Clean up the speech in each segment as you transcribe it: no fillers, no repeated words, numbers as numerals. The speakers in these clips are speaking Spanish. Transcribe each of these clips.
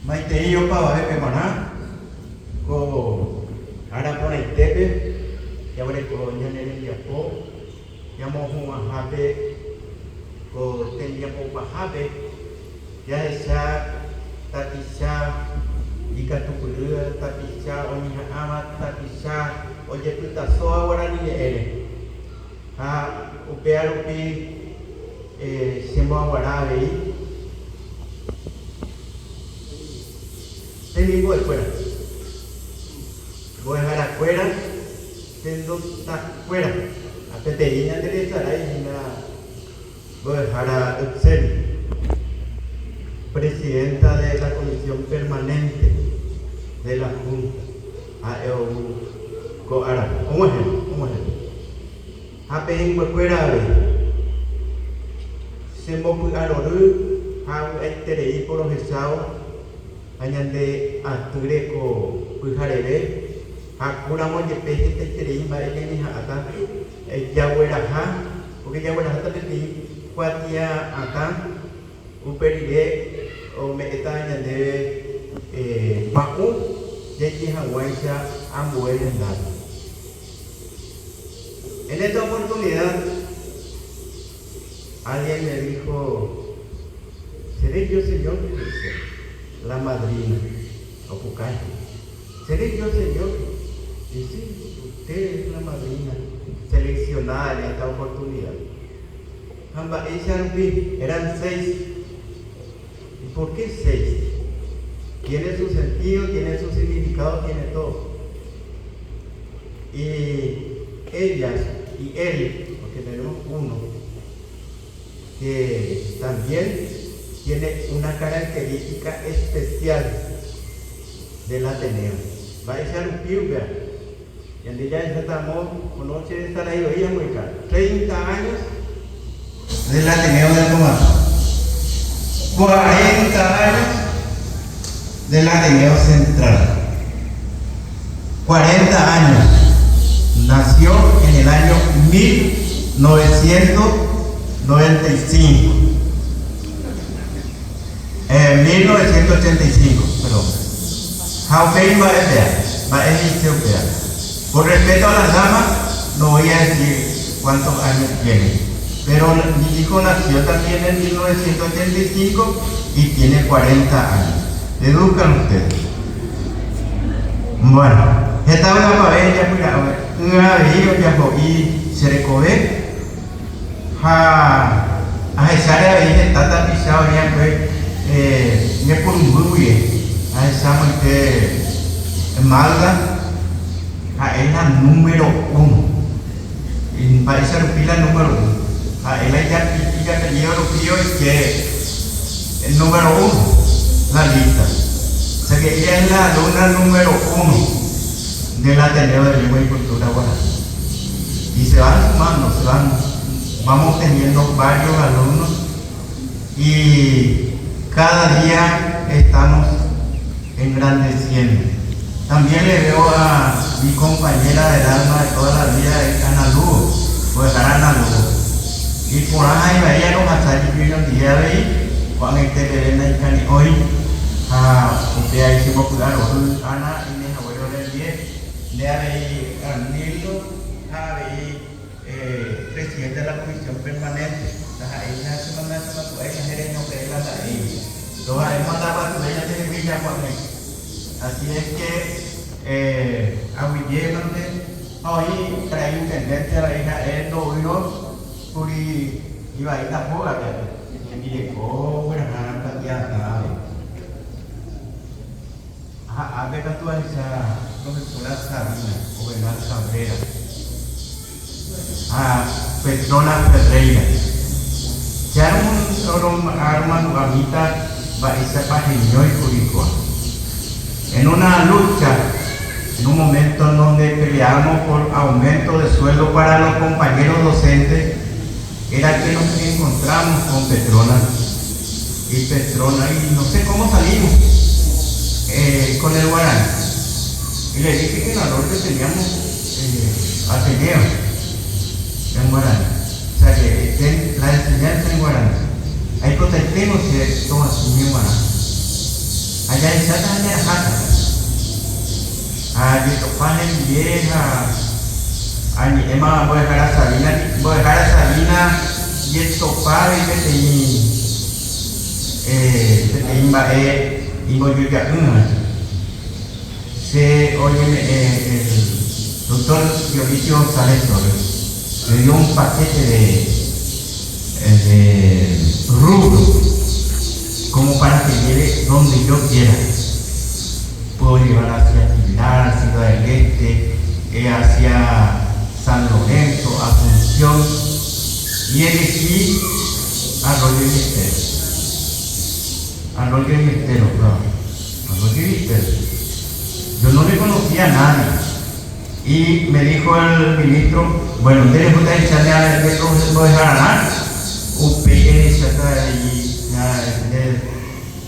Maitei yo para ver maná, co ahora por el tepe, ya veré con ya nene ya po, ya mo un ajabe, co tenía po ajabe, ya esa tatisha, jika tu kuliah tatisha, onya amat tatisha, oye tu taso ahora ni ere, ha upea upi semua ahora ve. Tengo afuera. Voy a dejar afuera. Tengo afuera. A Peterina Teresa ahí voy a dejar a Excel, presidenta de la comisión permanente de la Junta. A EU Coara. ¿Cómo es? A Pejín afuera se me fue a Loru. A Eterei por los estados. Añade a Tureco Pujarebe, a Curamo de Peje Teterima, Eleni Hata, Yahueraja, porque Yahueraja de Quatia Ata, Uperide, o Meta añade Pacu, Yeki Hawaisha, Ambuel en la. En esta oportunidad, alguien me dijo: ¿seré yo, Señor? La madrina, o Pucay. ¿Seré yo, Señor? Y sí, usted es la madrina seleccionada en esta oportunidad. Amba eran 6. ¿Y por qué 6? Tiene su sentido, tiene su significado, tiene todo. Y ellas y él, porque tenemos uno, que también tiene una característica especial del Ateneo. Va a echar un piu, vea. Y en ya estamos, conoce estar ahí, oía muy caro. 30 años del Ateneo del Tomás. 40 años del Ateneo Central. 40 años. Nació en el año 1995. 1985, perdón. Jaufei va a Por respeto a las damas, no voy a decir cuántos años tiene. Pero mi hijo nació también en 1985 y tiene 40 años. Deduzcan ustedes. Bueno, esta vez va a ver, ya mira, una vez ya voy se recoge. A esa vez está tapizado ya pues. Me por muy bien, a esa mujer Malda, a ella número 1, en país la número 1, a ella ya tenía lo que el número 1, la lista, o sea que ella es la alumna número 1 del Ateneo de Lengua y Cultura Guaraní, y se van sumando, vamos teniendo varios alumnos y cada día estamos engrandeciendo. También le veo a mi compañera del alma de toda la vida, Ana Lugo, pues Ana Lugo. Y por ahí vaya los hasta que un día de ahí, cuando esté verena y cani hoy, usted ahí se va a cuidar, Ana y mi abuelo del 10, le habéis Arnildo, habéis presidente de la comisión permanente. Así es que hoy trae intendente a la hija él no vio puri iba a ir a pola que llegó buena cantidad a ver tú esa profesora Sabina o Bernal Cabrera a Petrona Ferreira ya un armamita va a irse para Genio y Curicó en una lucha, en un momento en donde peleamos por aumento de sueldo para los compañeros docentes, era que nos encontramos con Petrona y no sé cómo salimos con el Guaraní y le dije que en la norte teníamos Ateneo en Guaraní, o sea que la enseñanza en Guaraní hay que tenemos que tomar su Guaraní. Allá ya está tan jata. Ah, yo topan en vieja. Ani Emma voy a dejar a Sabina y esto para y que te y voy a se oye el doctor Dionisio González Torres me dio un paquete de rubro como para que lleve donde yo quiera. Puedo llevar hacia Pilar, hacia Ciudad del Este, hacia San Lorenzo, Asunción, y elegí Arroyo y Estero. Arroyo y Estero, no. Arroyo y Estero. Yo no le conocía a nadie. Y me dijo el ministro, bueno, ¿ustedes pueden echarle a ver cómo se puede dejar nada? Un pequeño chata y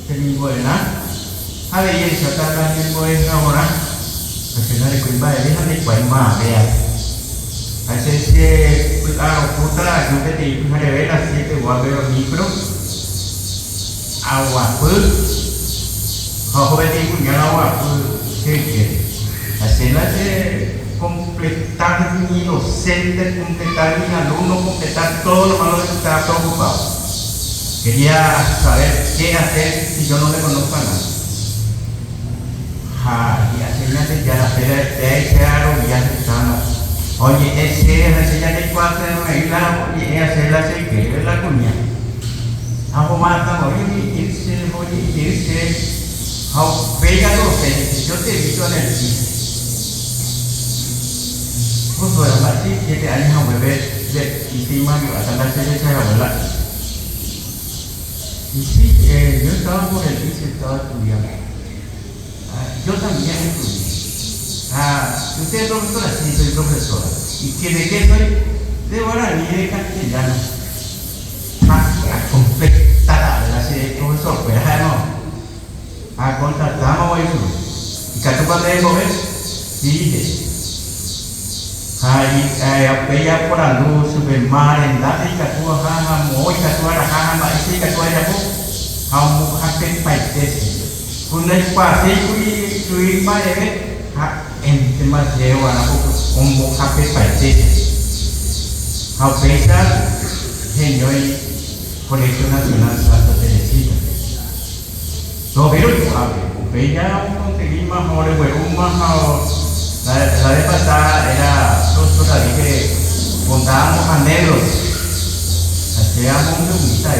el mismo de nada. A ver, el chata la mismo es ahora. Porque no le cuenta de déjame cuál vea. Así que, puta, yo que te dije que ver las 7 guaperos micro. Agua, pues. Joven, te dije, agua, pues. ¿Qué quiere? Hacerla de completar mi docente, completar mi alumno, completar todo lo malo que estaba preocupado. Quería saber qué hacer si yo no le conozco a nadie. Y hacerla ya la pera de claro, ya se estaba. Oye, enseñale cuatro de la oye, hacerla se quiere la cuña. Hago mata, oye, irse. Pega docente, yo te he visto en el piso. Pues bueno, así 7 años a bebé de encima hasta la serie de abuela. Y sí, yo estaba por el piso, estaba estudiando. Yo también estudié. Usted es profesora, sí, soy profesora. ¿Y que de qué soy? De guaraní, de castellano. Completada, la serie de profesor, pero no. Contratamos eso. ¿Y qué tú vas a ver? Sí, ella por la luz, supermar, en la y que tú hagas, muy que tú hagas, más y que tú hagas, aún hace paites. Con el pase y tu irma debe en temas de un hace paites. A pesar, señor, Colegio Nacional Santa Teresita. No, pero ya conseguimos mejor, la vez pasada era profesora, dije, contábamos anécdotas. Hacíamos una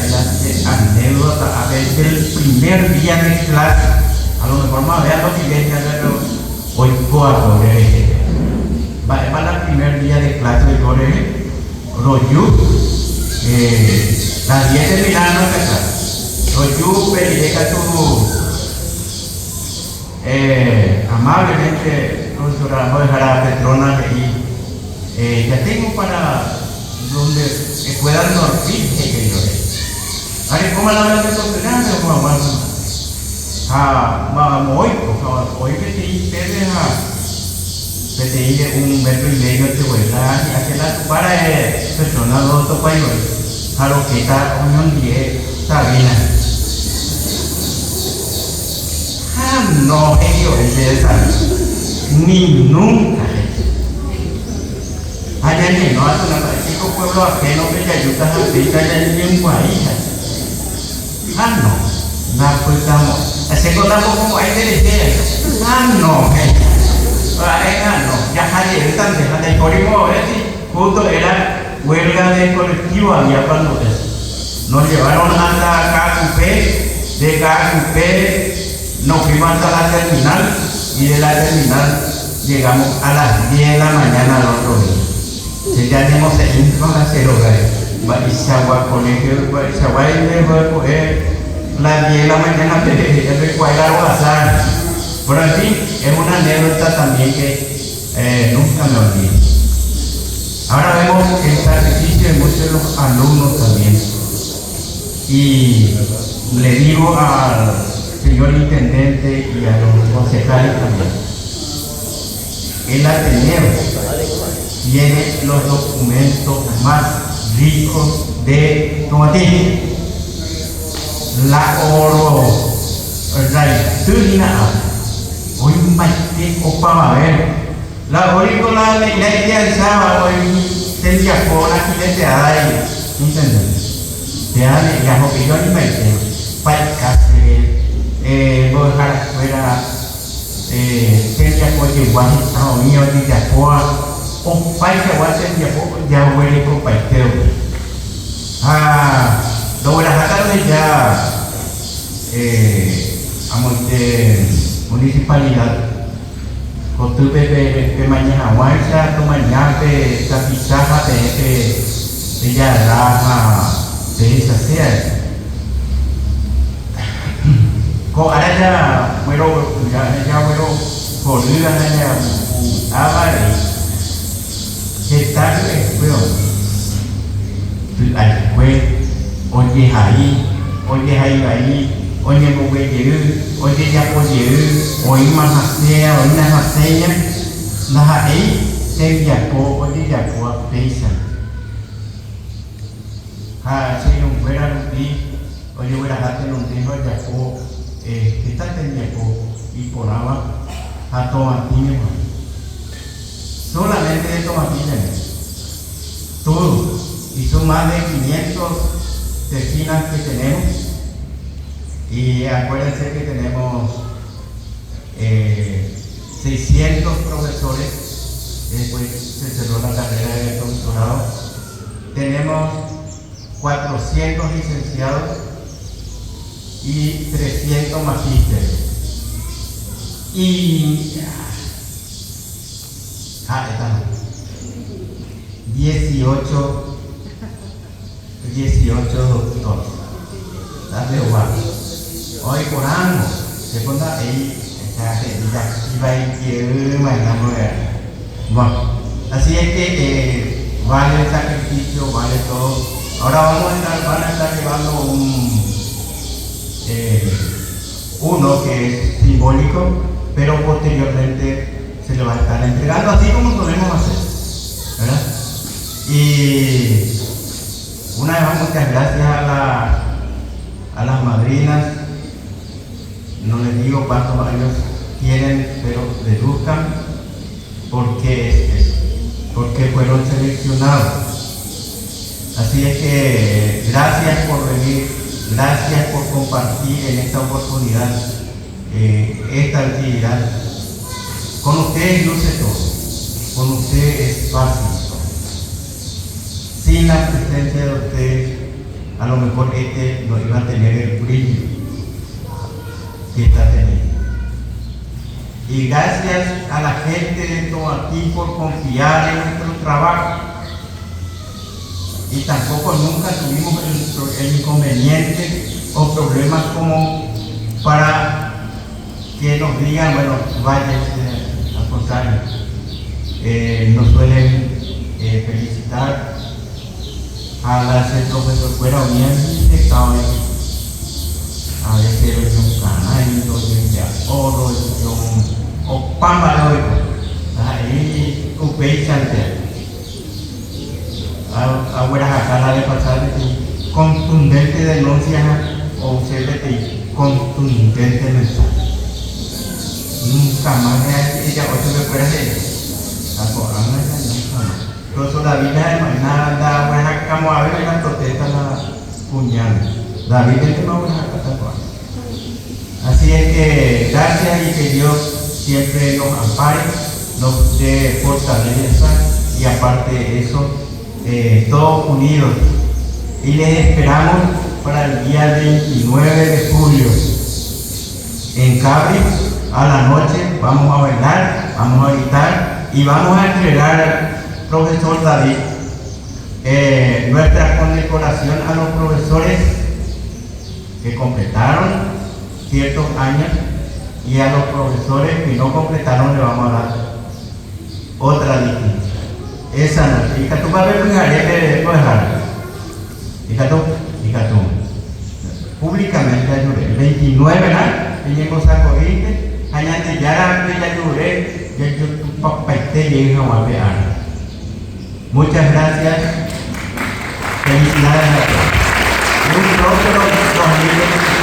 anécdota, a veces el primer día de clase, a lo mejor más vean lo siguiente, hoy cuatro para el primer día de clase del colegio, las 10 terminaron la clase. Yo llega amablemente, profesora, voy a dejar a Petrona y ya tengo para donde puedan dormir, que yo haré como la verdad de sostenerme o como hoy que te dije 1,5 metros de vuelta y hacer la para personas de otro país, a lo que está unión 10 Sabina. No he ido ese ni nunca. Allá ni no hace una chico pueblo ajeno que te ayudas a pisar en un país. No, la puestamos. Así contamos como hay de decir. No, ya Javier también, de Corimo, justo era huelga de colectivo, había cuando nos llevaron hasta KQP, de KQP. Nos fuimos hasta la terminal y de la terminal llegamos a las 10 de la mañana al otro día. Ya tenemos el info a 0 horas. Barisagua, colegio, Barisagua, y me voy a coger las 10 de la mañana de recuadrar o azar. Por así, es una anécdota también que nunca me olvido. Ahora vemos el sacrificio de muchos de los alumnos también. Y le digo al señor intendente y a los concejales también. El Ateneo tiene los documentos más ricos de Tomatín. La oro, Sudina, hoy maite opa a ver. La orico la idea estaba hoy tenía por aquí de ahí, ¿entiendes? Te han ya opinión y maite, para casi voy a dejar fuera tenía por igual a mío de Japón o paisa o tenía por ya huele por paiteo. Luego las tardes ya municipalidad con tu pe mañana guacha tu mañana pe tapizaja pe ya raja pe esa sea con ahora ya bueno por vida ya avare que tarde bueno tu al fue oye ahí oye oye ya oye más hacia oye más hacia nah ahí tem ya oye ya pesa si no fuera oye fuera hacer un tiempo ya que está teniendo y por agua a tomatines solamente de tomatines todo y son más de 500 vecinas que tenemos y acuérdense que tenemos 600 profesores después se cerró la carrera de doctorado, tenemos 400 licenciados y 300 magísteres y 18 doctores. Dale igual. Hoy por año, se pone ahí, y va a ir bueno, así es que vale el sacrificio, vale todo. Ahora van a estar llevando uno que es simbólico, pero posteriormente se le va a estar entregando, así como solemos hacer, ¿verdad? Y una vez más, muchas gracias a las madrinas. No les digo cuántos años tienen, pero deduzcan porque fueron seleccionados. Así es que gracias por venir, gracias por compartir en esta oportunidad esta actividad. Con ustedes luce todo, con ustedes es fácil. Sin la presencia de ustedes, a lo mejor no iba a tener el brillo que está teniendo. Y gracias a la gente de Tomatí por confiar en nuestro trabajo. Y tampoco nunca tuvimos el inconveniente o problemas como para que nos digan, bueno, váyanse, al contrario. Nos suelen felicitar. El profesor fuera bien estaba a veces un canal, oro, o pambaloico, ahí upeichante. Ahora acá la de pasar contundente denuncia o CBT, contundente mensaje. Nunca más ella o se me puede entonces David es nada, buena como a ver la protesta la puñal. David es que no voy a catar. Así es que gracias y que Dios siempre nos ampare, nos dé fortaleza y aparte de eso, todos unidos. Y les esperamos para el día 29 de julio en Cabri, a la noche vamos a bailar, vamos a gritar y vamos a entregar, profesor David, nuestra condecoración a los profesores que completaron ciertos años y a los profesores que no completaron le vamos a dar otra distinción. Esa noche, y que tú vas a ver un arete de dejar. Y que tú, públicamente ayudé. El 29, ¿no? Venimos a correr, allá de Yara, ya ayudé, ya yo tu papá te llega a ver. Muchas gracias. Felicidades a todos. Un próspero 2020.